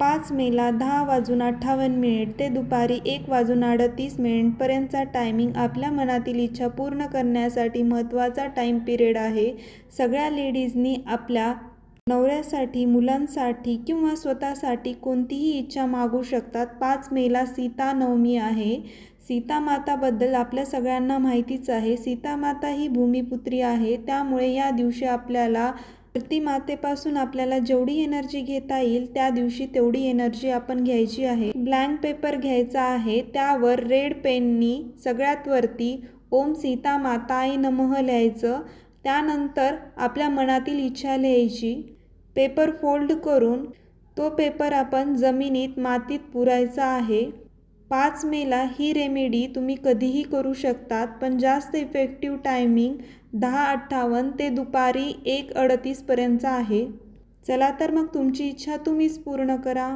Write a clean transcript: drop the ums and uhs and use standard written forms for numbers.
5 मेला 10:58 ते दुपारी 1:38 पर्यंतचा टायमिंग आपल्या मनातील इच्छा पूर्ण करण्यासाठी महत्त्वाचा टाईम पिरियड आहे. सगळ्या लेडीजनी आपल्या नवऱ्यासाठी, मुलांसाठी किंवा स्वतःसाठी कोणतीही इच्छा मागू शकतात. 5 मेला सीता नवमी आहे. सीतामाताबद्दल आपल्या सगळ्यांना माहितीच आहे. सीतामाता ही भूमिपुत्री आहे. त्यामुळे या दिवशी आपल्याला धरतीमातेपासून आपल्याला जेवढी एनर्जी घेता येईल त्या दिवशी तेवढी एनर्जी आपण घ्यायची आहे. ब्लँक पेपर घ्यायचा आहे. त्यावर रेड पेननी सगळ्यात वरती ओम सीता माताय नमः लिहायचं. त्यानंतर आपल्या मनातील इच्छा लिहायची. पेपर फोल्ड करून तो पेपर आपण जमिनीत मातीत पुरायचा आहे. 5 मेला ही रेमेडी तुम्ही कधीही करू शकतात, पण जास्त इफेक्टिव्ह टायमिंग 10:58 ते दुपारी 1:38 पर्यंतचा आहे. चला तर मग तुमची इच्छा तुम्हीच पूर्ण करा.